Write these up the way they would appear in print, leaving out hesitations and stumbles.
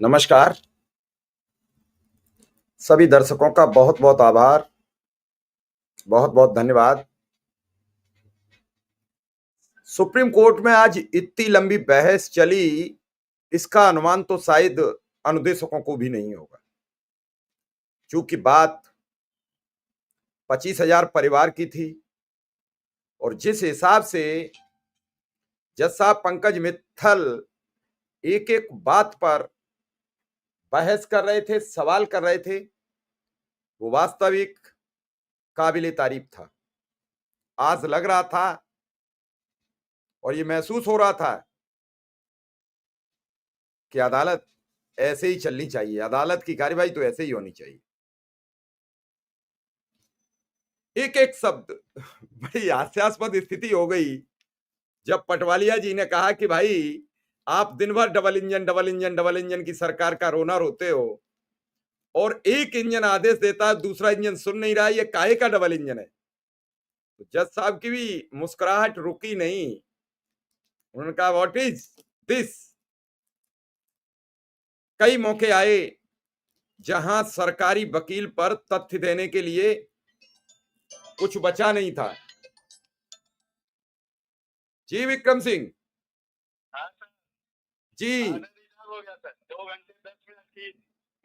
नमस्कार। सभी दर्शकों का बहुत बहुत आभार, बहुत बहुत धन्यवाद। सुप्रीम कोर्ट में आज इतनी लंबी बहस चली, इसका अनुमान तो शायद अनुदेशकों को भी नहीं होगा। चूंकि बात 25,000 परिवार की थी और जिस हिसाब से जज साहब पंकज मित्तल एक एक बात पर बहस कर रहे थे, सवाल कर रहे थे, वो वास्तविक काबिले तारीफ था। आज लग रहा था और ये महसूस हो रहा था कि अदालत ऐसे ही चलनी चाहिए, अदालत की कार्यवाही तो ऐसे ही होनी चाहिए। एक एक शब्द बड़ी हास्यास्पद स्थिति हो गई जब पटवालिया जी ने कहा कि भाई आप दिन भर डबल इंजन की सरकार का रोना रोते हो और एक इंजन आदेश देता है, दूसरा इंजन सुन नहीं रहा, ये काहे का डबल इंजन है। तो जज साहब की भी मुस्कुराहट रुकी नहीं। उन्होंने कहा व्हाट इज दिस। कई मौके आए जहां सरकारी वकील पर तथ्य देने के लिए कुछ बचा नहीं था। जी विक्रम सिंह जी, हो गया सर, 2 घंटे 10 मिनट की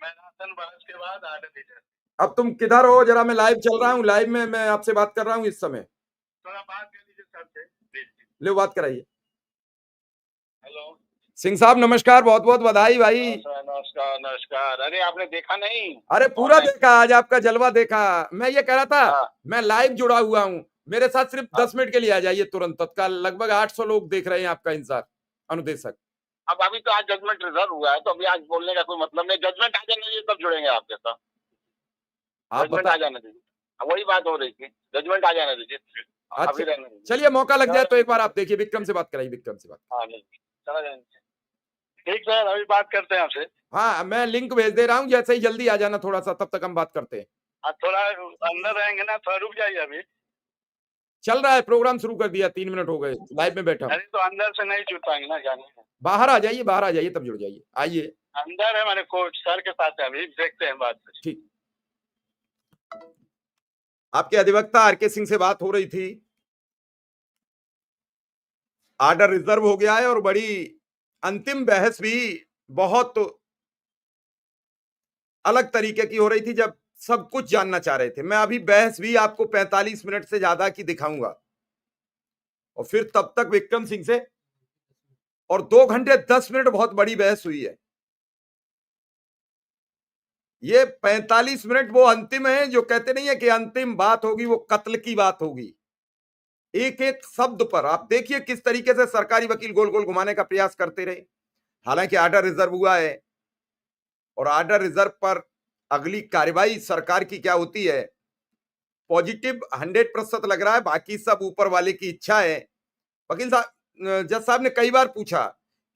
मैराथन बहस के बाद आर्डर दीजिए। अब तुम किधर हो? जरा मैं लाइव चल रहा हूँ, लाइव में मैं आपसे बात कर रहा हूँ इस समय। थोड़ा बात कर लीजिए सर से। ले बात कराइए। हेलो सिंह साहब नमस्कार, बहुत बहुत बधाई भाई। नमस्कार नमस्कार। अरे आपने देखा नहीं? अरे पूरा देखा, आज आपका जलवा देखा। मैं ये कह रहा था हाँ। मैं लाइव जुड़ा हुआ हूँ, मेरे साथ सिर्फ 10 मिनट के लिए आ जाइए तुरंत तत्काल। लगभग 800 लोग देख रहे हैं आपका इंतजार। अनुदेशक अब अभी तो आज जजमेंट रिजर्व हुआ है, तो अभी आज बोलने का कोई मतलब नहीं। जजमेंट आ जाने दीजिए तब जुड़ेंगे आपके साथ। आप जजमेंट आ जाने दीजिए, वही बात हो रही थी। जजमेंट आ जाने दीजिए। अच्छा चलिए, मौका लग जाए तो एक बार आप देखिए, विक्रम से बात कराइए, विक्रम से बात। हाँ नहीं चला जाए। ठीक सर, अभी बात करते हैं आपसे। हाँ मैं लिंक भेज दे रहा हूँ, जैसे ही जल्दी आ जाना थोड़ा सा, तब तक हम बात करते हैं। आप थोड़ा अंदर रहेंगे ना, थोड़ा रुक जाइए। अभी चल रहा है प्रोग्राम, शुरू कर दिया, 3 मिनट हो गए लाइव में बैठा। अरे तो अंदर से नहीं जुड़ पाएंगे ना, जाने बाहर आ जाइए, बाहर आ जाइए तब जुड़ जाइए। आइए अंदर है, मैंने कोच सर के साथ है, अभी देखते हैं बात। ठीक। आपके अधिवक्ता आरके सिंह से बात हो रही थी। आर्डर रिजर्व हो गया है और बड़ी अंतिम बहस भी बहुत अलग तरीके की हो रही थी, जब सब कुछ जानना चाह रहे थे। मैं अभी बहस भी आपको 45 मिनट से ज्यादा की दिखाऊंगा और फिर तब तक विक्रम सिंह से, और 2 घंटे 10 मिनट बहुत बड़ी बहस हुई है। ये 45 मिनट वो अंतिम है, जो कहते नहीं है कि अंतिम बात होगी वो कत्ल की बात होगी। एक एक शब्द पर आप देखिए किस तरीके से सरकारी वकील गोल गोल घुमाने का प्रयास करते रहे। हालांकि आर्डर रिजर्व हुआ है और आर्डर रिजर्व पर अगली कार्रवाई सरकार की क्या होती है, पॉजिटिव 100% लग रहा है। बाकी सब ऊपर वाले की इच्छा है। वकील साहब, जज साहब ने कई बार पूछा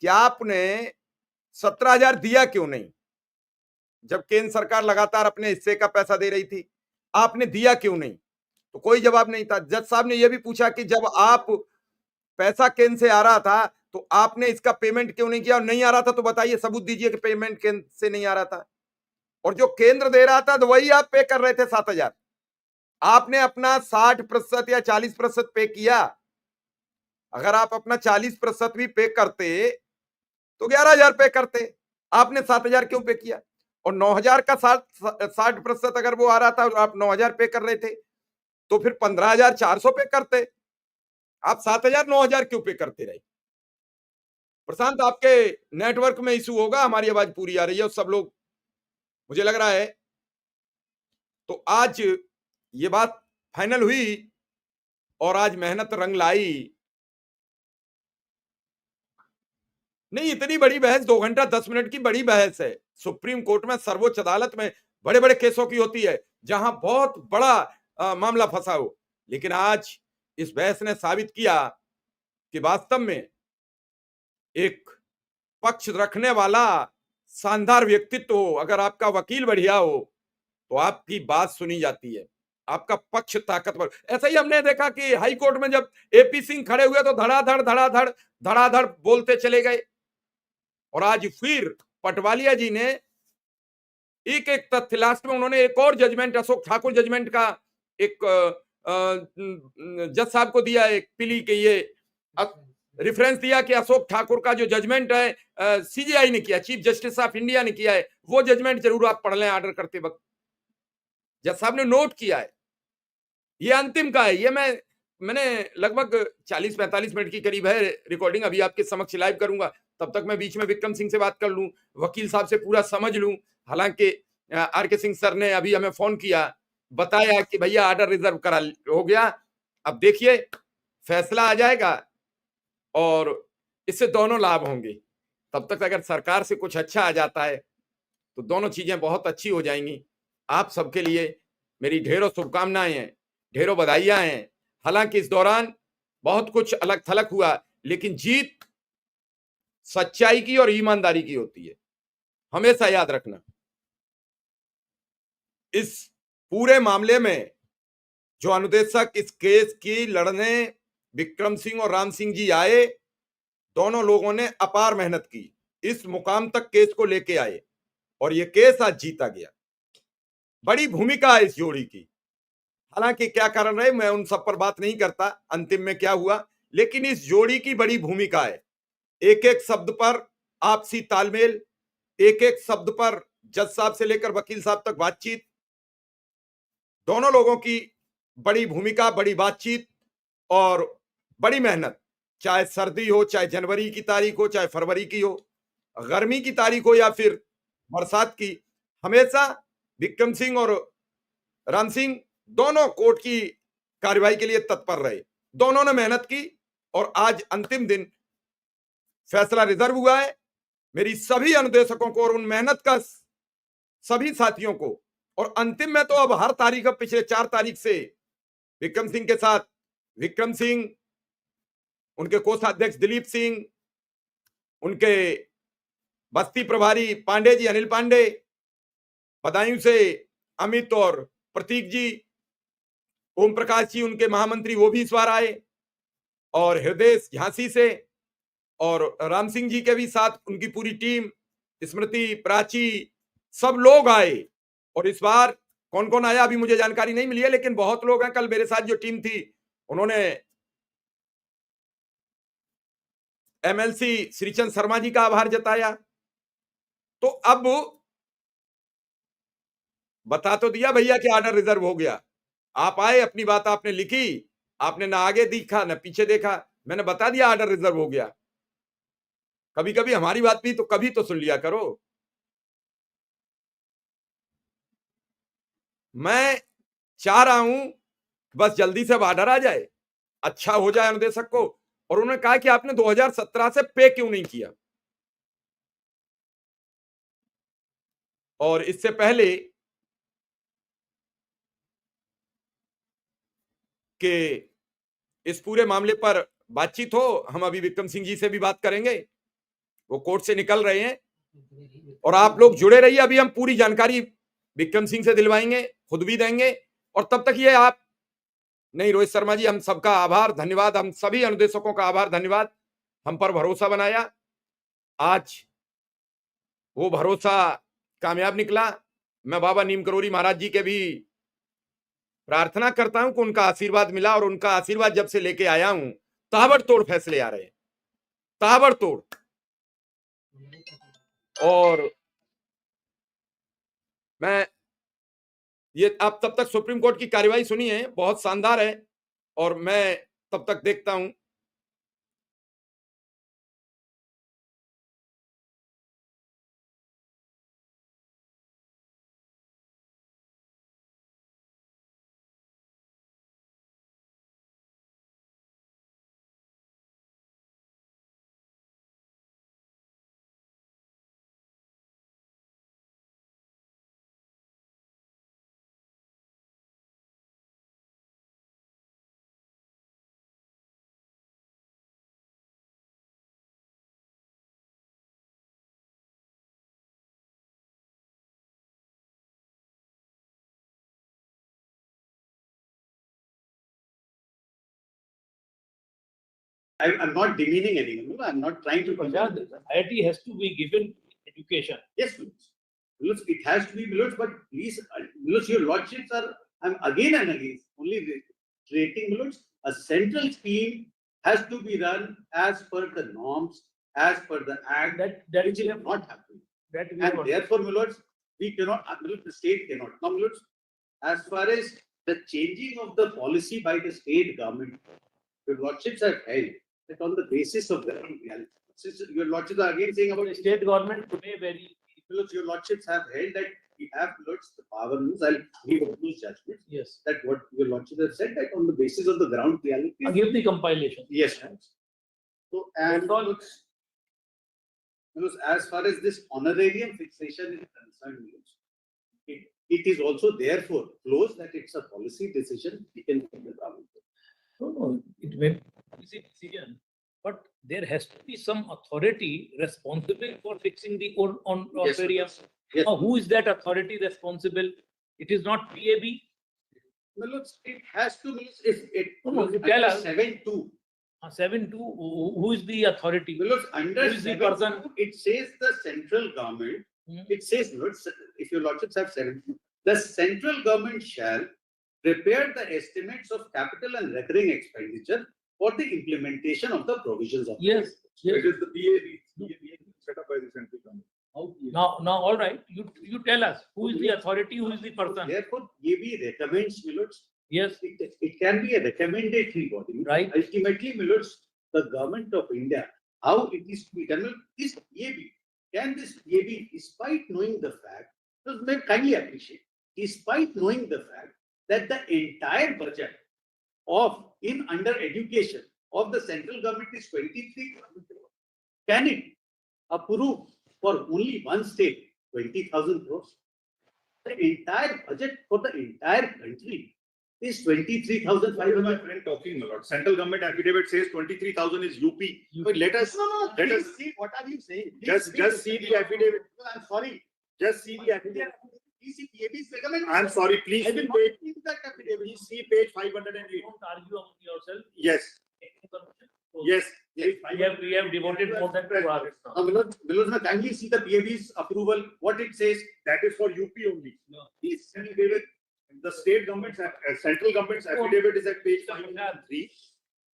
कि आपने 17,000 दिया क्यों नहीं, जब केंद्र सरकार लगातार अपने हिस्से का पैसा दे रही थी, आपने दिया क्यों नहीं? तो कोई जवाब नहीं था। जज साहब ने यह भी पूछा कि जब आप पैसा केंद्र से आ रहा था तो आपने इसका पेमेंट क्यों नहीं किया, और नहीं आ रहा था तो बताइए, सबूत दीजिए कि पेमेंट केंद्र से नहीं आ रहा था, और जो केंद्र दे रहा था तो वही आप पे कर रहे थे 7,000। आपने अपना 60% या 40% पे किया। अगर आप अपना 40% भी पे करते तो 11,000 पे करते। आपने 7,000 क्यों पे किया? और 9,000 का 60% अगर वो आ रहा था और आप 9,000 पे कर रहे थे तो फिर 15,400 पे करते। आप 7,000 9,000 क्यों पे करते रहे? प्रशांत, आपके नेटवर्क में इशू होगा, हमारी आवाज पूरी आ रही है और सब लोग, मुझे लग रहा है। तो आज ये बात फाइनल हुई और आज मेहनत रंग लाई। नहीं, इतनी बड़ी बहस 2 घंटा 10 मिनट की बड़ी बहस है। सुप्रीम कोर्ट में, सर्वोच्च अदालत में बड़े बड़े केसों की होती है जहां बहुत बड़ा मामला फंसा हो, लेकिन आज इस बहस ने साबित किया कि वास्तव में एक पक्ष रखने वाला शानदार व्यक्तित्व हो, अगर आपका वकील बढ़िया हो तो आपकी बात सुनी जाती है, आपका पक्ष ताकतवर। ऐसा ही हमने देखा कि हाई कोर्ट में जब एपी सिंह खड़े हुए तो धड़ाधड़ धड़ाधड़ धड़ाधड़ बोलते चले गए, और आज फिर पटवालिया जी ने एक एक तथ्य, लास्ट में उन्होंने एक और जजमेंट, अशोक ठाकुर जजमेंट का एक जज साहब को दिया, एक पिली के ये रेफरेंस दिया कि अशोक ठाकुर का जो जजमेंट है सीजीआई ने किया, चीफ जस्टिस ऑफ इंडिया ने किया है, वो जजमेंट जरूर आप पढ़ लें ऑर्डर करते वक्त। जज साहब ने नोट किया है, ये अंतिम का है। ये मैंने लगभग 40-45 मिनट की करीब है रिकॉर्डिंग, अभी आपके समक्ष लाइव करूंगा, तब तक मैं बीच में विक्रम सिंह से बात कर लूं, वकील साहब से पूरा समझ लूं। हालांकि आर के सिंह सर ने अभी हमें फोन किया, बताया कि भैया ऑर्डर रिजर्व करा हो गया, अब देखिए फैसला आ जाएगा और इससे दोनों लाभ होंगे। तब तक अगर सरकार से कुछ अच्छा आ जाता है तो दोनों चीजें बहुत अच्छी हो जाएंगी। आप सबके लिए मेरी ढेरों शुभकामनाएं हैं, ढेरों बधाइयां हैं। हालांकि इस दौरान बहुत कुछ अलग थलग हुआ, लेकिन जीत सच्चाई की और ईमानदारी की होती है, हमेशा याद रखना। इस पूरे मामले में जो अनुदेशक इस केस की लड़ने विक्रम सिंह और राम सिंह जी आए, दोनों लोगों ने अपार मेहनत की, इस मुकाम तक केस को लेके आए और ये केस आज जीता गया। बड़ी भूमिका है इस जोड़ी की। हालांकि क्या कारण रहे मैं उन सब पर बात नहीं करता, अंतिम में क्या हुआ, लेकिन इस जोड़ी की बड़ी भूमिका है। एक एक शब्द पर आपसी तालमेल, एक एक शब्द पर जज साहब से लेकर वकील साहब तक बातचीत, दोनों लोगों की बड़ी भूमिका, बड़ी बातचीत और बड़ी मेहनत। चाहे सर्दी हो, चाहे जनवरी की तारीख हो, चाहे फरवरी की हो, गर्मी की तारीख हो या फिर बरसात की, हमेशा विक्रम सिंह और राम सिंह दोनों कोर्ट की कार्रवाई के लिए तत्पर रहे। दोनों ने मेहनत की और आज अंतिम दिन फैसला रिजर्व हुआ है। मेरी सभी अनुदेशकों को और उन मेहनत का सभी साथियों को, और अंतिम में तो अब हर तारीख, अब पिछले 4 तारीख से विक्रम सिंह के साथ विक्रम सिंह, उनके कोषाध्यक्ष दिलीप सिंह, उनके बस्ती प्रभारी पांडे जी, अनिल पांडे, बदायूं से अमित और प्रतीक जी, ओम प्रकाश जी उनके महामंत्री वो भी इस बार आए, और हृदय झांसी से, और राम सिंह जी के भी साथ उनकी पूरी टीम, स्मृति, प्राची, सब लोग आए। और इस बार कौन कौन आया अभी मुझे जानकारी नहीं मिली है, लेकिन बहुत लोग हैं। कल मेरे साथ जो टीम थी उन्होंने एमएलसी श्रीचंद शर्मा जी का आभार जताया। तो अब बता तो दिया भैया कि ऑर्डर रिजर्व हो गया। आप आए, अपनी बात आपने लिखी, आपने ना आगे देखा ना पीछे देखा, मैंने बता दिया ऑर्डर रिजर्व हो गया। कभी कभी हमारी बात भी तो कभी तो सुन लिया करो। मैं चाह रहा हूं बस जल्दी से ऑर्डर आ जाए, अच्छा हो जाए अनुदेशक को। और उन्होंने कहा कि आपने 2017 से पे क्यों नहीं किया, और इससे पहले कि इस पूरे मामले पर बातचीत हो, हम अभी विक्रम सिंह जी से भी बात करेंगे, वो कोर्ट से निकल रहे हैं, और आप लोग जुड़े रहिए। अभी हम पूरी जानकारी विक्रम सिंह से दिलवाएंगे, खुद भी देंगे। और तब तक ये आप नहीं, रोहित शर्मा जी, हम सबका आभार धन्यवाद, हम सभी अनुदेशकों का आभार धन्यवाद, हम पर भरोसा बनाया। आज वो भरोसा कामयाब निकला। मैं बाबा नीम करोरी महाराज जी के भी प्रार्थना करता हूं कि उनका आशीर्वाद मिला, और उनका आशीर्वाद जब से लेके आया हूं, ताबड़तोड़ फैसले आ रहे हैं, ताबड़तोड़। और मैं ये, आप तब तक सुप्रीम कोर्ट की कार्यवाही सुनिए, बहुत शानदार है, और मैं तब तक देखता हूं। I'm not demeaning anyone. I'm not trying to. IIT has to be given education. Yes, Milos, it has to be Milos, but please, Milos, your lordships are, I'm again and again only reiterating Milos, a central scheme has to be run as per the norms, as per the act, That which we is have not happening. that we And have therefore, Milos, we cannot, Milos, the state cannot. Now, Milos, as far as the changing of the policy by the state government, your lordships have held that on the basis of the reality. Since your lordships are again saying about the state government today very Milos, your lordships have held that we have Milos the power rules. I'll give those judgments. yes. That what your lordships have said that on the basis of the ground reality. Give the compilation. Yes. So and That's all. Milos, as far as this honorarium fixation is concerned, Milos, it is also therefore close that it's a policy decision taken by the government. No, it may be a policy decision, but there has to be some authority responsible for fixing the honorarium. Yes. Now, who is that authority responsible? It is not PAB. Milos, it has to be if it No, you tell us. 7-2. 7-2, who is the authority? Milos, under Who is the 7-2, person? it says the central government. Hmm. It says, Milos, if your lordships have 7-2, the central government shall prepare the estimates of capital and recurring expenditure for the implementation of the provisions of. Yes. Yes. It is the PAB set up by the central government. Now, all right. You tell us who is the authority, who is the person? Therefore, PAB recommends, Milos, Yes. it can be a recommendatory body. Right. Ultimately, Milos, the government of India, how it is to be done, this PAB, can this PAB, despite knowing the fact, may kindly appreciate, despite knowing the fact that the entire budget of in under education of the central government is 23,000 crores, can it approve for only one state 20,000 crores? The entire budget for the entire country is 23,500. My friend talking, my lord. Central government affidavit says 23,000 is UP. But let us let us see what are you saying? just see the affidavit. I'm sorry. Just see the affidavit. Please see PAB's recommendation. I'm sorry. Please I see will not page. read that affidavit. Please see page 508. Don't argue among yourself. Yes. Yes. We have devoted more than 2 hours now. Milos, kindly see the PAB's approval, what it says. That is for UP only. No. Please, the state government's central government's affidavit is at page 503.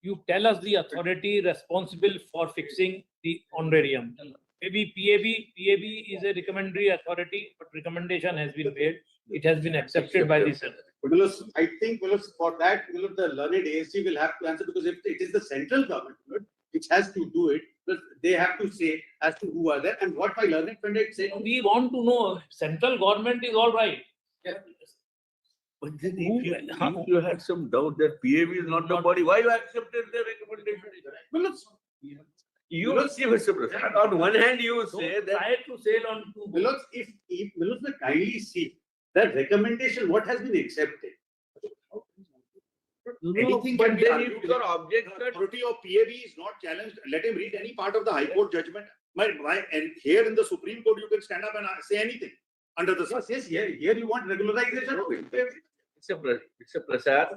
You tell us the authority responsible for fixing the honorarium. Maybe PAB is a recommendatory authority, but recommendation has been made. It has been accepted by the Senate. Milos, I think Milos, for that, Milos, the learned ASG will have to answer because if it is the central government, Milos, which has to do it, they have to say as to who are there and what my learned friend had said. We want to know, central government is all right. But then if you had some doubt that PAB is not the body, why you accepted the recommendation? Milos, You see, Mr. Prasad, on one hand you say that. Try to sail on two. Milos, if Milos may kindly see that recommendation, what has been accepted. Anything But can be then argued. if your objection. The authority of PAB is not challenged. Let him read any part of the High Court judgment. And here in the Supreme Court, you can stand up and say anything under the sun. Yes, here you want regularization. Mr. Prasad,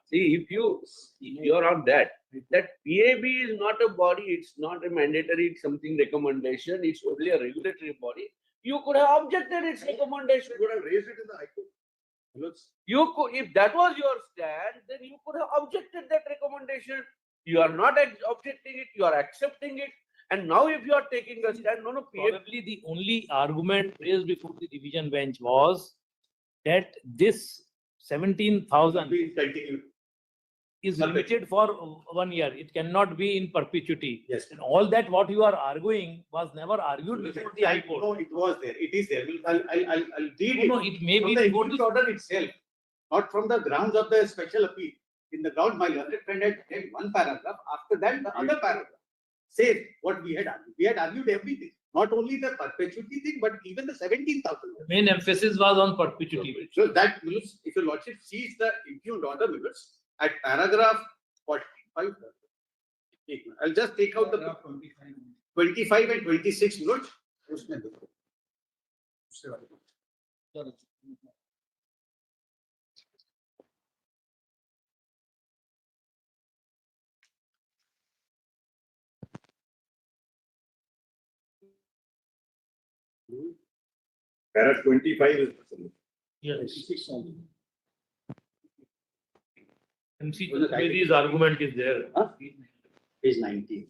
see, if you're on that PAB is not a body, it's not a mandatory, it's something recommendation, it's only a regulatory body. You could have objected its recommendation. You would have raised it in the High Court. You could, if that was your stand, then you could have objected that recommendation. You are not objecting it, you are accepting it. And now if you are taking a stand, no, PAB. Probably the only argument raised before the division bench was that this 17,000 is limited for 1 year. It cannot be in perpetuity. Yes. And all that what you are arguing was never argued before the High Court. No, it was there. It is there. I'll read it. No, it may From be the before executive the order itself, not from the grounds of the special appeal. In the ground, my learned friend had taken one paragraph. After that, the other paragraph says what we had argued. We had argued everything, not only the perpetuity thing, but even the 17,000. main emphasis was on perpetuity. So that means, if your lordship sees the impugned order minutes at paragraph 45, I'll just take out the 25 and 26 minutes. Para 25 is. Yes. MC Chaturvedi's argument is there. Huh? Page 19.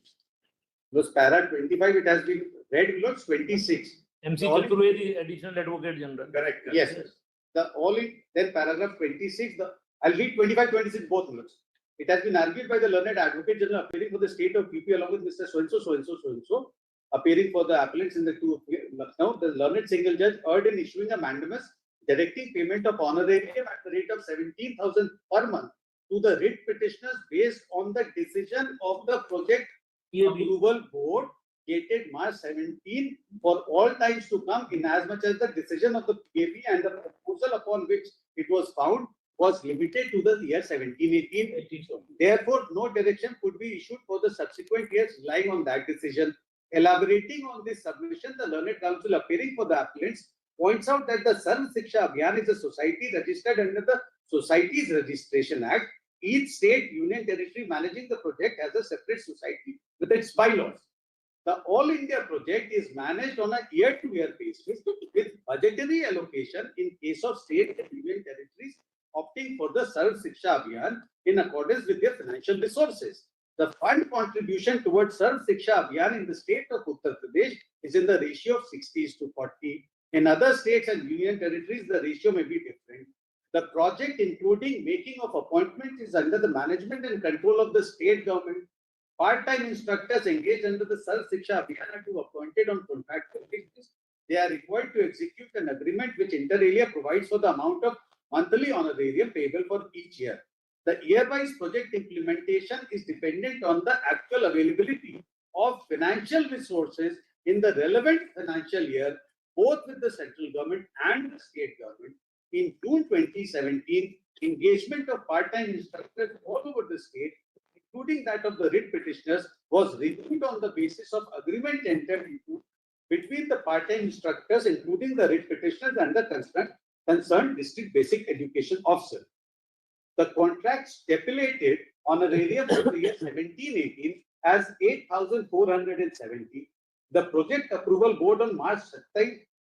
Because para 25, it has been read below 26. MC All- Chaturvedi, additional advocate general. Correct. Yes, the all in, then paragraph 26, I'll read 25, 26 both notes. It has been argued by the learned advocate general appearing for the state of UP along with Mr. So-and-so, so-and-so, so-and-so, appearing for the appellants in the two of Lucknow, the learned single judge erred in issuing a mandamus directing payment of honorarium at the rate of 17,000 per month to the writ petitioners based on the decision of the project approval board dated March 17 for all times to come, in as much as the decision of the PAB and the proposal upon which it was found was limited to the year 17-18. Therefore, no direction could be issued for the subsequent years relying on that decision. Elaborating on this submission, the learned counsel appearing for the appellants points out that the Sarv Shiksha Abhiyan is a society registered under the Societies Registration Act. Each state, union territory managing the project as a separate society with its bylaws. The All India project is managed on a year-to-year basis with budgetary allocation in case of state and union territories opting for the Sarv Shiksha Abhiyan in accordance with their financial resources. The fund contribution towards Sarv Shiksha Abhiyan in the state of Uttar Pradesh is in the ratio of 60:40. In other states and union territories, the ratio may be different. The project, including making of appointments, is under the management and control of the state government. Part-time instructors engaged under the Sarv Shiksha Abhiyan are to be appointed on contractual basis. They are required to execute an agreement which inter alia provides for the amount of monthly honorarium payable for each year. The year-wise project implementation is dependent on the actual availability of financial resources in the relevant financial year, both with the central government and the state government. In June 2017, engagement of part-time instructors all over the state, including that of the writ petitioners, was reviewed on the basis of agreement entered into between the part-time instructors, including the writ petitioners and the concerned district basic education officer. The contract stipulated honorarium for the year 17-18 as 8,470. The project approval board on March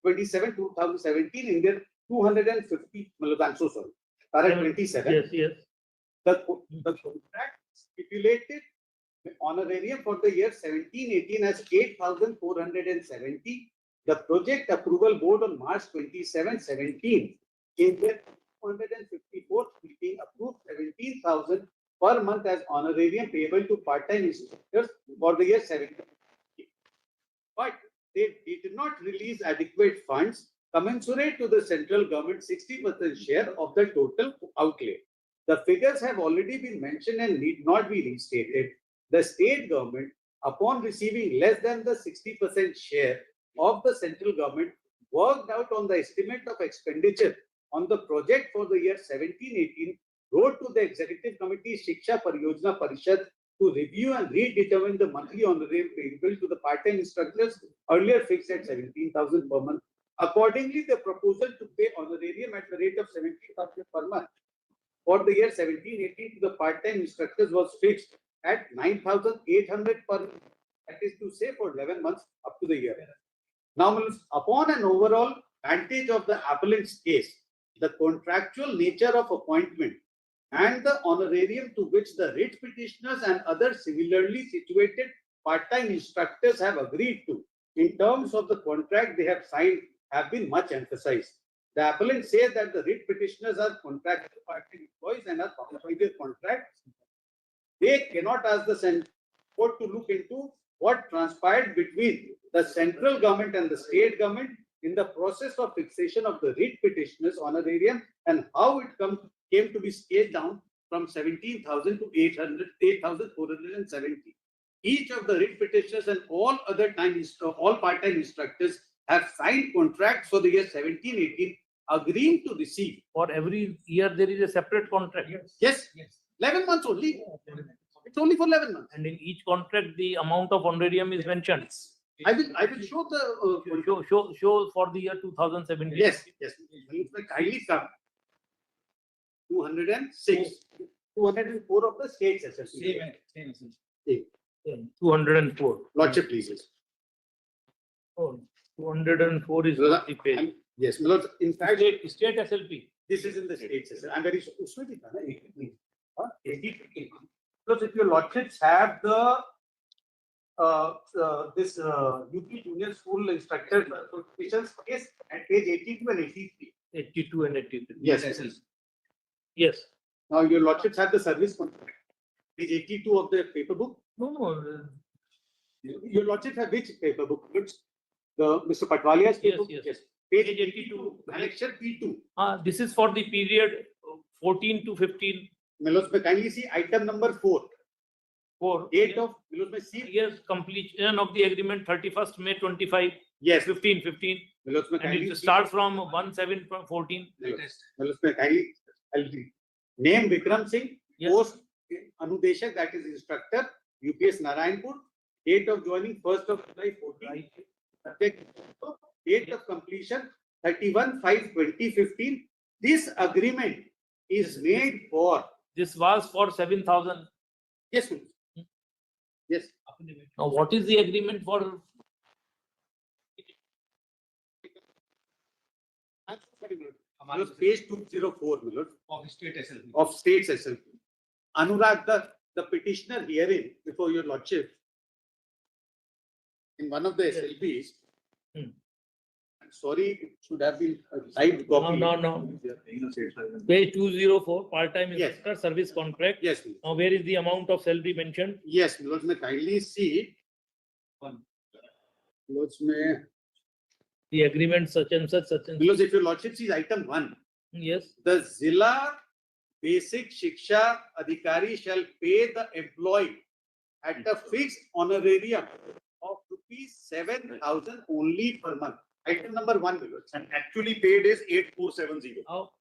27, 2017 in their 250, I'm so sorry, para 27. Yes, yes. The contract stipulated honorarium for the year 17-18 as 8,470. The project approval board on March 27, 17 in their 254th meeting approved 17,000 per month as honorarium payable to part-time instructors for the year 17. But they did not release adequate funds commensurate to the central government 60% share of the total outlay. The figures have already been mentioned and need not be restated. The state government, upon receiving less than the 60% share of the central government, worked out on the estimate of expenditure on the project for the year 17-18, wrote to the Executive Committee Shiksha Pariyojana Parishad to review and redetermine the monthly honorarium payable to the part-time instructors earlier fixed at 17,000 per month. Accordingly, the proposal to pay honorarium at the rate of 17,000 per month for the year 17-18 to the part-time instructors was fixed at 9,800 per month. That is to say, for 11 months up to the year. Now, upon an overall advantage of the appellant's case, the contractual nature of appointment and the honorarium to which the writ petitioners and other similarly situated part-time instructors have agreed to in terms of the contract they have signed have been much emphasized. The appellant says that the writ petitioners are contractual part-time employees and are bound by their contract. They cannot ask the court to look into what transpired between the central government and the state government in the process of fixation of the writ petitioners honorarium and how it came to be scaled down from 17,000 to 8,470. Each of the writ petitioners and all part-time instructors have signed contracts for the year 17-18 agreeing to receive. For every year, there is a separate contract. Yes, 11 months only. It's only for 11 months. And in each contract, the amount of honorarium is mentioned. I will show the Show for the year 2017. yes. Kindly come. 206, 204 of the states SSC. 204. Lordship pleases. Oh, 204 is not the page. Yes, my lords, in fact, State SLP. this is in the state system. I'm very, usme dikha na, 80. Because if your lordships have the, this, UP Junior School Instructor Association's case at page 82 and 83. 82 and 83. Yes. Yes. Now your lordships have the service contract. Page 82 of the paper book. No. Your lordship have which paper book? Which, the Mr. Patwalia's paper book? Yes. Page 82, annexure P2. This is for the period 14 to 15. Milos, may kindly see item number 4. For Date of, Milos, may see. years completion of the agreement 31st May 25, Yes. 15. Milos, may And kindly it see. starts from 1/7/14. Milos, may kindly, I'll read. Name Vikram Singh, Yes. post Anudeshak, that is instructor, UPS Narayanpur. Date of joining 1st of July 14. Subject, date of completion 31/5/2015. This agreement is made for. This was for 7,000. Yes, Milos. Yes. Now, what is the agreement for? Milos, page 204, Milos, Of state SLP. of states SLP. Anurag, the petitioner herein before your lordship, in one of the SLPs, I'm sorry, it should have been a side copy. No. Page 204, part-time Yes. instructor service contract. Yes, Milos. Now, where is the amount of salary mentioned? Yes, Milos, may kindly see. Milos, may, The agreement such and such. Milos, if your lordship sees item 1, Yes. the Zilla Basic Shiksha Adhikari shall pay the employee at a fixed honorarium of ₹7,000 only per month. Item number 1, Milos. And actually paid is 8,470. How?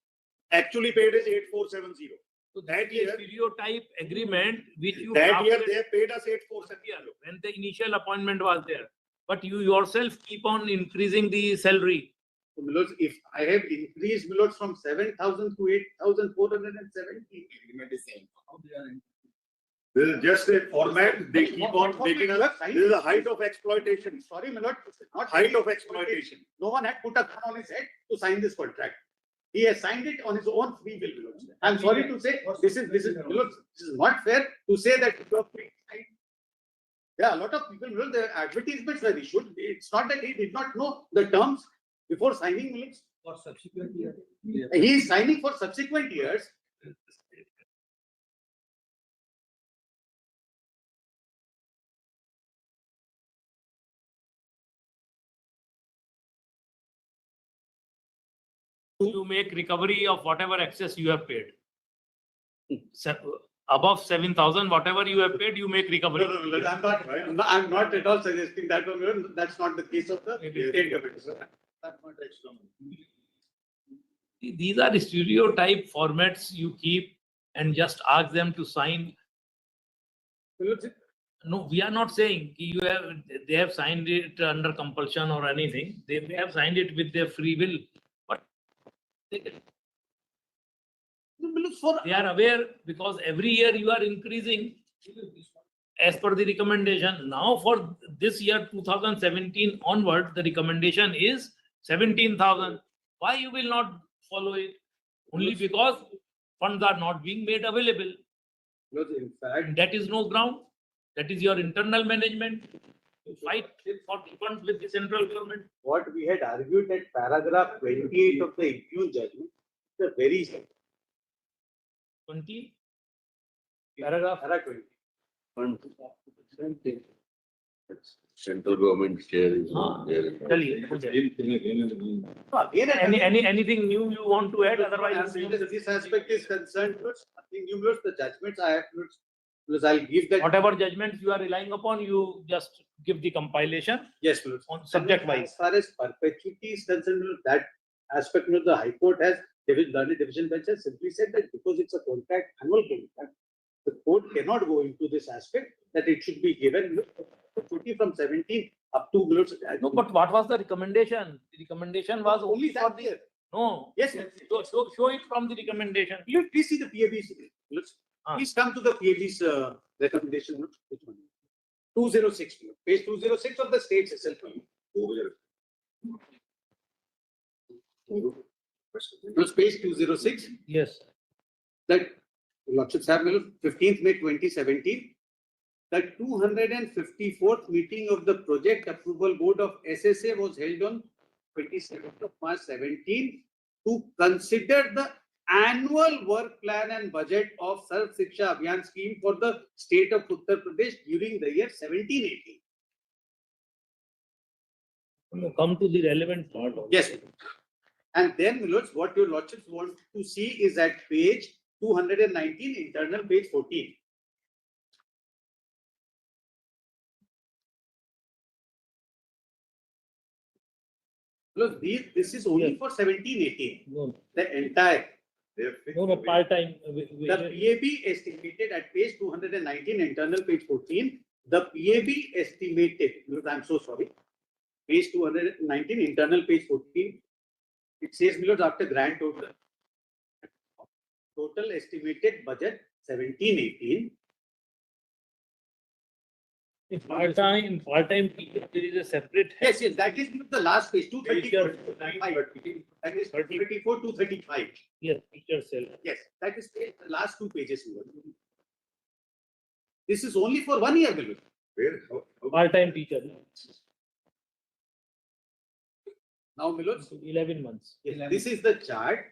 Actually paid is 8,470. So That that is year- a stereotype agreement which you. That year crafted they paid us 8,470. earlier, when the initial appointment was there. But you yourself keep on increasing the salary. So, Milos, if I have increased Milos from 7,000 to 8,470. This is just a format, they keep on making us, this is the height of exploitation, Sorry, Milos, not height of exploitation. No one had put a gun on his head to sign this contract. He has signed it on his own free will, Milos. I'm sorry to say, this is, Milos, this is not fair to say that you have paid. There are a lot of people, Milos, their advertisements were issued. It's not that he did not know the terms before signing, Milos. For subsequent year. He is signing for subsequent years. You make recovery of whatever excess you have paid. Above 7,000, whatever you have paid, you make recovery. No, I'm not at all suggesting that one, Milos. That's not the case of the state government. That's not right. These are stereotype formats you keep and just ask them to sign. Milos, No, we are not saying they have signed it under compulsion or anything. They may have signed it with their free will, but they are aware because every year you are increasing as per the recommendation. Now for this year, 2017 onward, the recommendation is 17,000. Why you will not follow it? Only because funds are not being made available. Milos, in fact, And that is no ground. That is your internal management. You fight for the funds with the central government. what we had argued at paragraph 28 of the impugned judgment, the very 20. Paragraph. paragraph 20. Central government share is हाँ, not there. चलिए, हो जाए. Anything new you want to add? Otherwise, As far as this aspect is concerned, nothing new, the judgments I have, because I'll give that. whatever judgments you are relying upon, you just give the compilation Yes, Milos. on subject wise. As far as perpetuity is concerned, Milos, that aspect, Milos, the High Court has, the division bench has simply said that because it's a contract, annual contract, the court cannot go into this aspect, that it should be given perpetuity from 17 up to, Milos. No, but what was the recommendation? The recommendation was only only for that the, year. no. Yes, yes. Show it from the recommendation. Please see the PAB's, Milos. Please come to the PAB's recommendation, Milos. Which one? 206, Milos. Page 206 of the state's SLP. It was page 206, Yes. that Lordship Sahib, 15th May 2017, the 254th meeting of the Project Approval Board of SSA was held on 27th of March 17 to consider the annual work plan and budget of Sarv Shiksha Abhiyan scheme for the state of Uttar Pradesh during the year 17-18. Come to the relevant part. of it. Yes. And then, my lords, what your lordships want to see is at page 219, internal page 14. Look, this is only for 17-18, No, the entire. no, part-time. The PAB estimated at page 219, internal page 14, the PAB estimated, look, I'm so sorry, page 219, internal page 14, it says, my lords, after grand total estimated budget 17-18. In part-time, there is a separate. Yes, yes, that is the last page, 234. Teacher. That is 234 to 35. Yes, teacher cell. Yes, that is the last two pages. my lord. This is only for 1 year, my lord. Where? Part-time teacher. Now, my lords, 11 months. yes, this is the chart.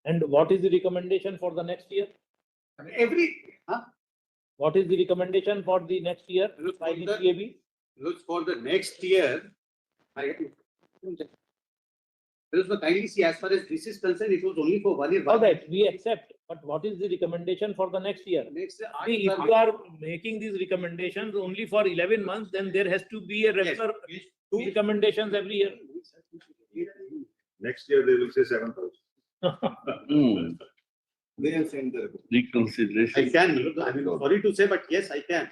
And what is the recommendation for the next year? What is the recommendation for the next year Look, by for the the- PAB? Looks for the next year. Kindly see, as far as this is concerned, it was only for 1 year. All right, we accept, but what is the recommendation for the next year? Next year, See, if you are making these recommendations only for 11 months, then there has to be a regular recommendations every year. Next year they will say 7,000. They are saying the reconsideration. I can, my lord. I mean, sorry to say, but yes, I can.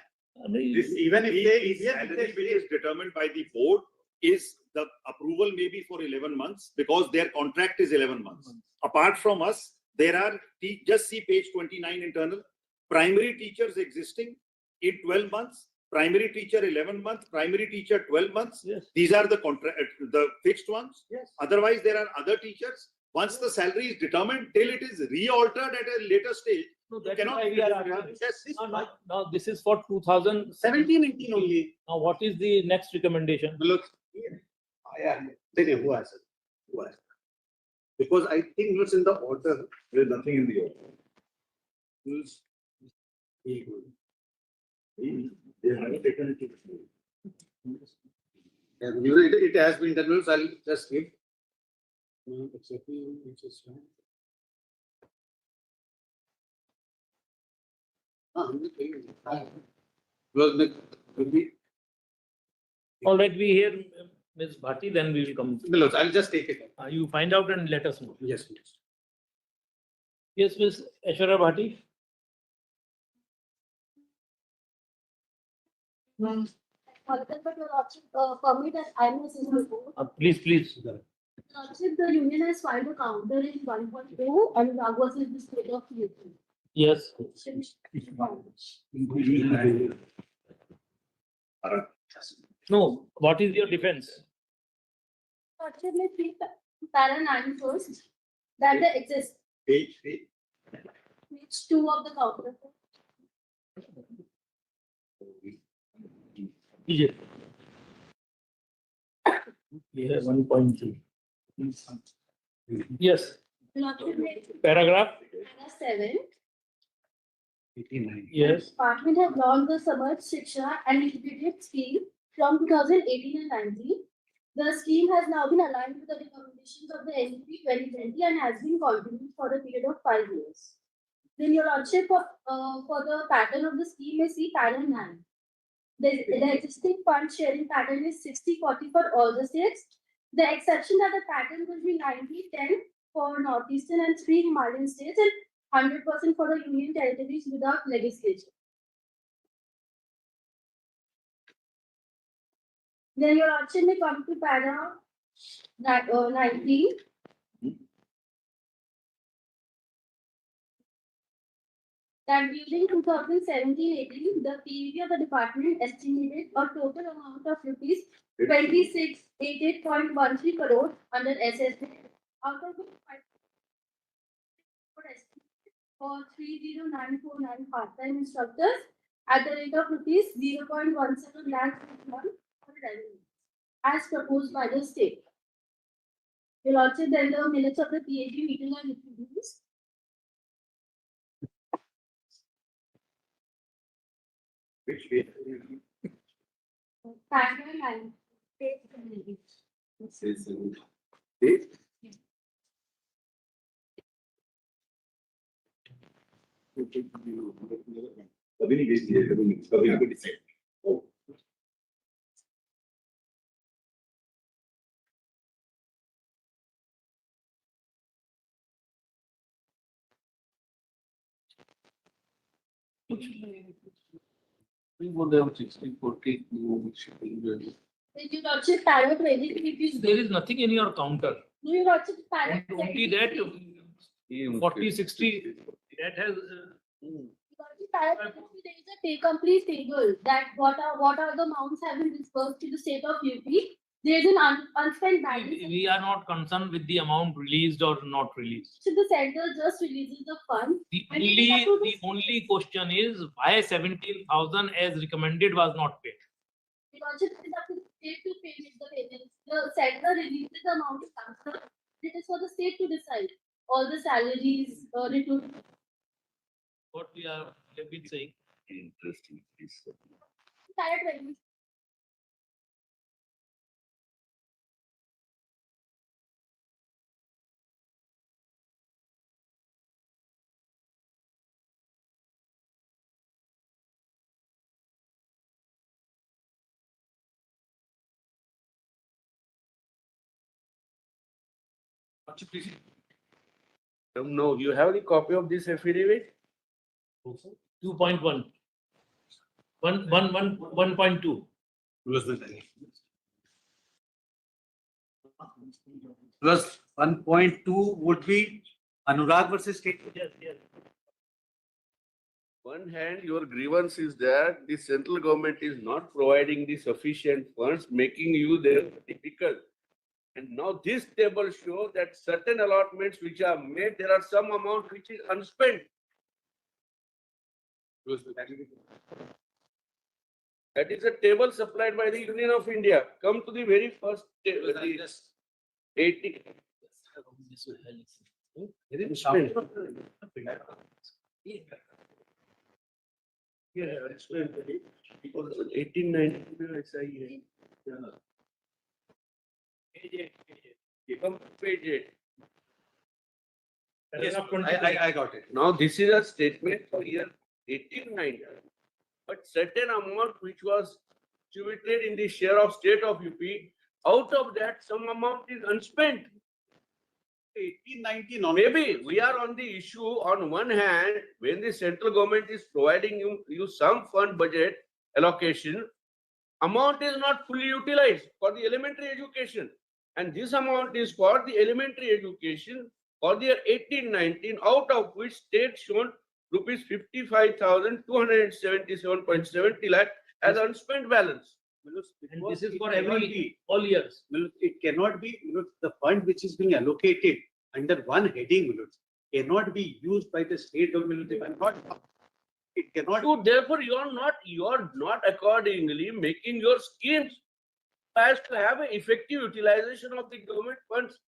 This, Even if they, the salary which is determined by the board is the approval may be for 11 months because their contract is 11 months. Apart from us, there are, just see page 29 internal, primary teachers existing in 12 months, primary teacher 11 months, primary teacher 12 months. Yes. These are the contract, the fixed ones. Yes. Otherwise, there are other teachers. Once the salary is determined, till it is re-altered at a later stage, No, you that's cannot. why we are arguing. Yes, this- Now, this is for 2000. 17-18 only. Now, what is the next recommendation? Look, yeah, who has it? Who has it? Because I think it's in the order. There is nothing in the order. They haven't taken it to the board. It has been done, so I'll just give. Exactly, which is fine. All right, we hear Ms. Bhati, then we will come. I'll just take it. You find out and let us know. Yes, please. Yes, Ms. Aishwarya Bhati. But your lordship, permit that I must report. Please. Lordship, the union has filed a counter in 1.2 and Ragwas is the state of Uttar. Yes. No, what is your defense? Lordship, may please para 9 first, that the exist, Page, page 2 of the counter. Yes. Yeah, 1.3. Yes, Lordship, may paragraph. para 7. 89. Yes. Department has launched the Samaj Shiksha and Integrated Scheme from 2018 and 19. The scheme has now been aligned with the recommendations of the NEP 2020 and has been continued for a period of 5 years. Then your lordship, for the pattern of the scheme may see pattern 9. The existing fund sharing pattern is 60-40 for all the states. The exception that the pattern will be 90-10 for northeastern and 3 Himalayan states and 100% for the union territories without legislation. Then your lordship may come to para 19. That during 2017-18, the PV of the department estimated a total amount of rupees 26 88.13 crore under SSD, out of which 5 for 30949 part-time instructors at the rate of rupees 0.17 lakh per month for revenue, as proposed by the state. Your Lordship, then the minutes of the PAG meeting are introduced. Which way? Paragraph 9. कभी नहीं बेच दिए, कभी नहीं decide. We would have 60/40. Your Lordship, paragraph 23. There is nothing in your counter. No, Your Lordship, paragraph Only that 23. 40, 60, that has. Paragraph 23, there is a take complete table that what are the amounts have been disbursed to the state of UP. There is an unspent balance. We are not concerned with the amount released or not released. So the center just releases the fund. The And it is up to the only question is why 17,000 as recommended was not paid. Your Lordship, it is up to the state to pay the payments. The center releases the amount to council. It is for the state to decide all the salaries returned. What we have been saying. Interesting. Paragraph 23. No, you have the copy of this affidavit? 2.1. 1.2. Plus 1.2 would be Anurag versus state. Yes, yes. One hand, your grievance is that the central government is not providing the sufficient funds, making you there difficult. And now this table shows that certain allotments which are made, there are some amount which is unspent. That is a table supplied by the Union of India. Come to the very first table, the 80. Yeah, explain. Because 1890 ऐसा ही है. Come to page 8. Yes, I got it. Now this is a statement for year 1890. But certain amount which was distributed in the share of state of UP, out of that some amount is unspent. 1890 Maybe we are on the issue on one hand, when the central government is providing you some fund budget allocation, amount is not fully utilized for the elementary education. And this amount is for the elementary education for the year 1819, out of which state shown rupees 55,277.70 lakh as unspent balance. And this is for all years. It cannot be, the fund which is being allocated under one heading, cannot be used by the state government. It cannot. So therefore, you are not accordingly making your schemes as to have an effective utilization of the government funds,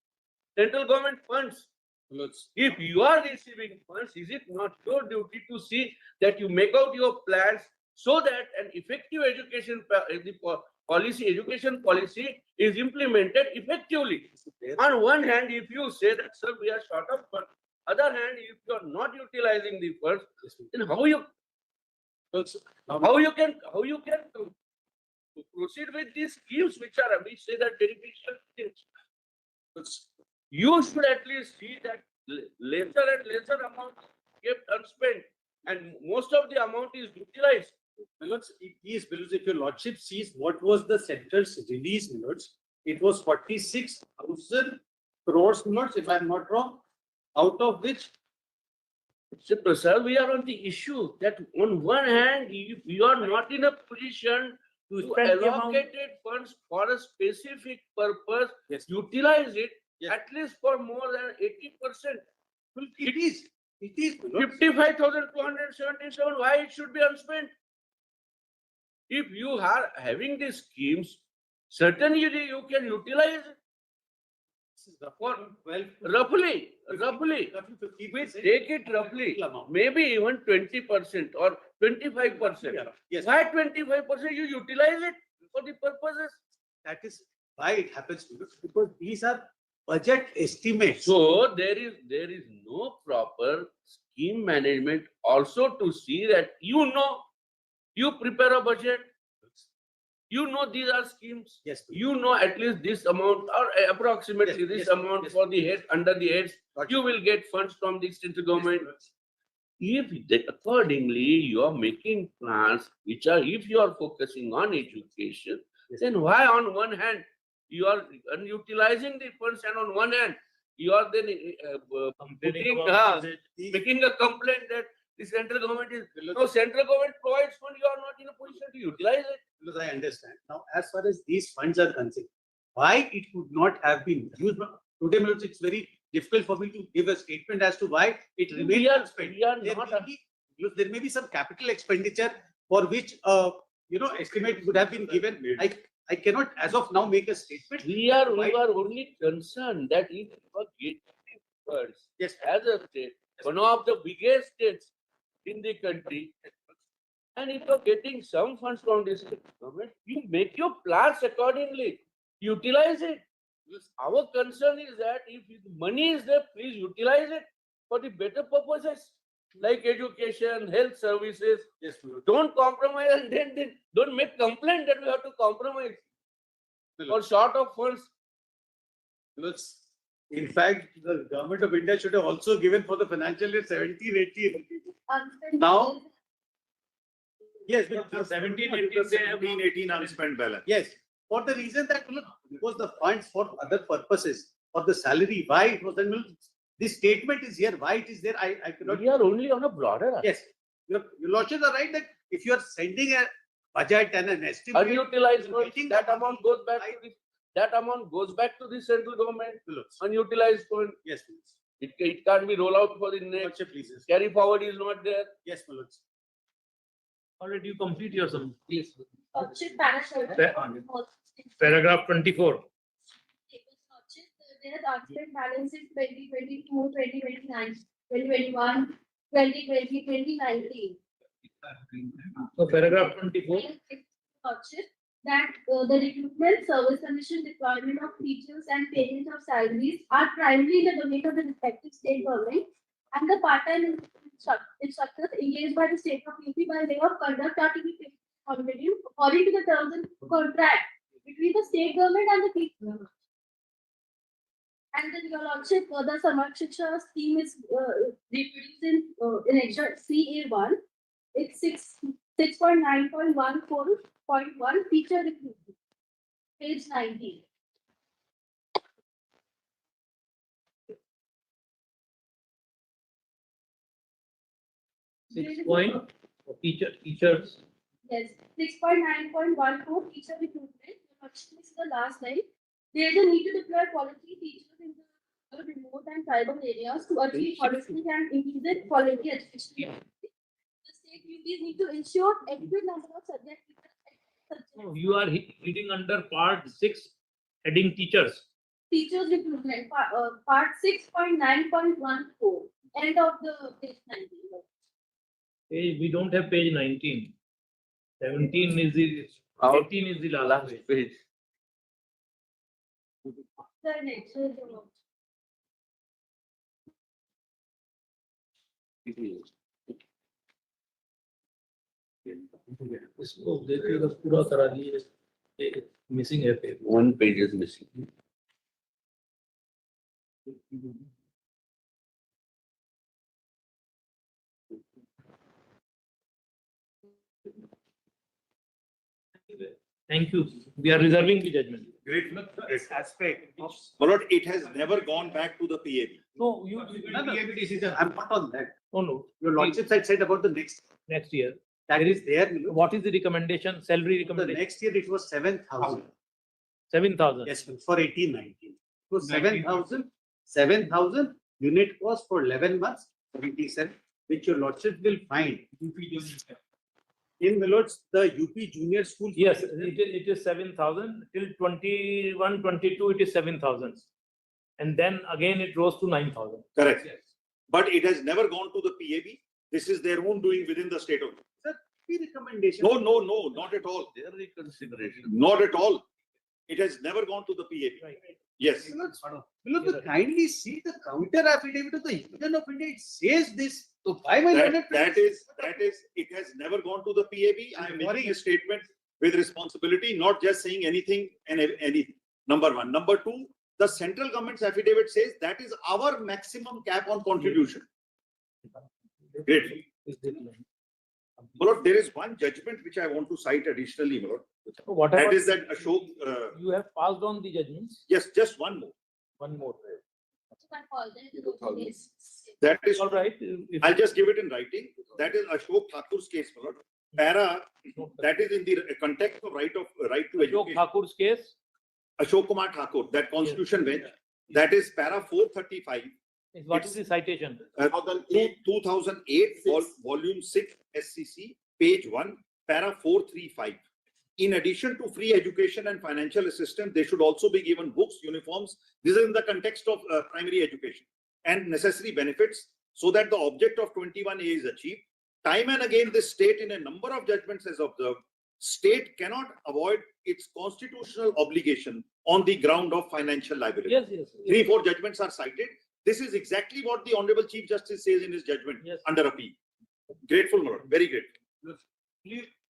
central government funds. If you are receiving funds, is it not your duty to see that you make out your plans so that an effective education education policy is implemented effectively? On one hand, if you say that, sir, we are short of funds, other hand, if you are not utilizing the funds, then how you can proceed with these schemes which say that beneficial schemes? You should at least see that lesser and lesser amount kept unspent and most of the amount is utilized. If your lordship sees what was the center's release, it was 46,000 crores, if I'm not wrong, out of which. Sir, we are on the issue that on one hand, you are not in a position You You spend the amount. allocated funds for a specific purpose, Yes. utilize it Yes. at least for more than 80%. It is, Manoj. 55,277, why it should be unspent? If you are having these schemes, certainly you can utilize it for roughly. We 50%. take it roughly, maybe even 20% or 25%. Yes, Why 25%? You utilize it for the purposes. that is why it happens, because these are budget estimates. So there is no proper scheme management also to see that you prepare a budget. These are schemes. Yes, At least this amount or approximately Yes, this yes, amount yes. for the head, under the heads, Got you will get funds from the central government. If accordingly you are making plans if you are focusing on education, Yes. then why on one hand you are utilizing the funds and on one hand you are then Complaining putting, about it. making a complaint that the central government is, no, central government provides fund, you are not in a position to utilize it. Because I understand. Now, as far as these funds are concerned, why it could not have been used? Today, Manoj, it's very difficult for me to give a statement as to why it We remains are- unspent. we are There not may be- look, there may be some capital expenditure for which, estimate would have been given. I cannot, as of now, make a statement. We are only concerned that if you are getting funds Yes, as a state, one of the biggest states in the country, and if you're getting some funds from this government, you make your plans accordingly, utilize it. Our concern is that if money is there, please utilize it for the better purposes like education, health services. yes, Manoj. Don't compromise and then don't make complaint that we have to compromise or short of funds. Because in fact, the government of India should have also given for the financial year 17-18. Unspent Now- balance. Yes, For 17, 18, 18, they have 18 unspent balance. yes, for the reason that, look, because the funds for other purposes, for the salary, why it was, this statement is here, why it is there, I cannot. We are only on a broader. Yes, your lordships are right that if you are sending a budget and an estimate. Unutilized funds, Getting that the amount money, goes back to the central government. Look, Unutilized fund, yes, please. it can't be rolled out for the next. Lordship, please. Carry forward is not there. Yes, my lords. already you complete your sum, please. Lordship, paragraph. Paragraph 24. There is unspent balance in 2022, 2029, 2021, 2020, 2019. So paragraph 24. Lordship, that the recruitment, service commission, deployment of teachers and payment of salaries are primarily in the domain of the respective state government, and the part-time instructors engaged by the state of UP by way of conduct are to be paid according to the terms and contract between the state government and the teacher. And then your lordship, the Samaj Shiksha scheme is reproduced in extra CA1. It's 6.9.14.1 teacher recruitment. Page 19. Teachers. Yes, 6.9.14 teacher recruitment. This is the last line. There is a need to deploy quality teachers in the remote and tribal areas to achieve holistic and inclusive quality education. The state UPs need to ensure adequate number of subject teachers. You are reading under part 6, heading teachers. Teachers recruitment, part 6.9.14, end of the page 19. We don't have page 19. 17 is the, Out. 18 is the last Last page. page. The next is इसको देखिएगा पूरा करा लिए missing है page. One page is missing. Thank you. We are reserving the judgment. Great, this aspect. But it has never gone back to the PAB. No, you. No, no, I'm not on that. No, no. Your lordship had said about the next. Next year. That There is there. Manoj. What is the recommendation, salary The recommendation? next year it was 7,000. 7,000. Yes, for 18-19. It was 19. 7,000 unit cost for 11 months, 77, which your lordship will find in Milord's, the UP Junior School. Yes, it is 7,000 till 21, 22, it is 7,000. And then again it rose to 9,000. Correct. But it has never gone to the PAB. This is their own doing within the state of. Recommendation. No, no, no, not at all. Their reconsideration. Not at all. It has never gone to the PAB. Right. Yes. Milord, kindly see the counter affidavit of the Union of India. It says this. So why am I That is, it has never gone to the PAB. I am making a statement with responsibility, not just saying anything and anything. Number one. Number two, the central government's affidavit says that is our maximum cap on contribution. Great. Milord, there is one judgment which I want to cite additionally, Milord. Whatever. That is that Ashok, You have passed on the judgments. yes, just one more. One more. That is, All right. I'll just give it in writing. That is Ashok Thakur's case, Milord. Para, that is in the context of right to Ashok education. Thakur's case. Ashok Kumar Thakur, that constitution bench, that is para 435, What is the citation? 2008, volume 6, SCC, page 1, para 435. In addition to free education and financial assistance, they should also be given books, uniforms. This is in the context of primary education and necessary benefits so that the object of 21A is achieved. Time and again, this state in a number of judgments has observed, state cannot avoid its constitutional obligation on the ground of financial liability. Yes, yes. 3-4 judgments are cited. This is exactly what the Honorable Chief Justice says in his judgment Yes. under appeal. Grateful, my lord, very grateful.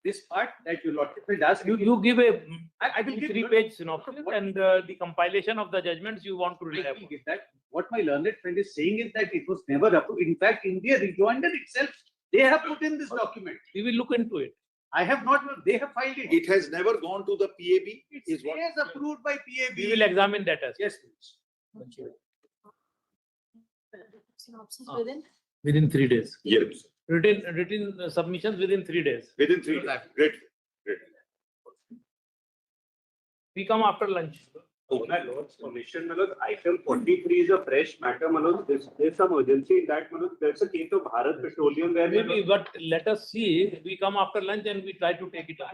This part that your lordship will ask. You give a I will give 3-page synopsis and the compilation of the judgments you want to I rely will upon. give that. What my learned friend is saying is that it was never approved. In fact, India rejoined itself. They have put in this document. We will look into it. I have not, they have filed it. It has never gone to the PAB. It Is what. is approved by PAB. We will examine that as. Yes, please. Synopsis Ah. within. 3 days. Yes, Written submissions within 3 days. within 3 days. Great. We come after lunch. My lord's permission, my lord, item 43 is a fresh matter, my lord. There's some urgency in that, my lord. There's a case of Bharat Petroleum where, my Maybe, lord, but let us see. We come after lunch and we try to take it up.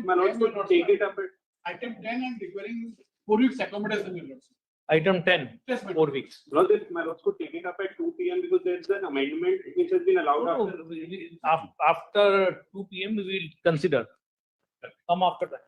my lord, could take it up at Item 10 and requiring 4 weeks accommodation. Your Lordship. Item 10, Yes, madam. 4 weeks. Lord, if my lords could take it up at 2 p.m. because there's an amendment which has been allowed No, after. After 2 p.m. we will consider. Come after that.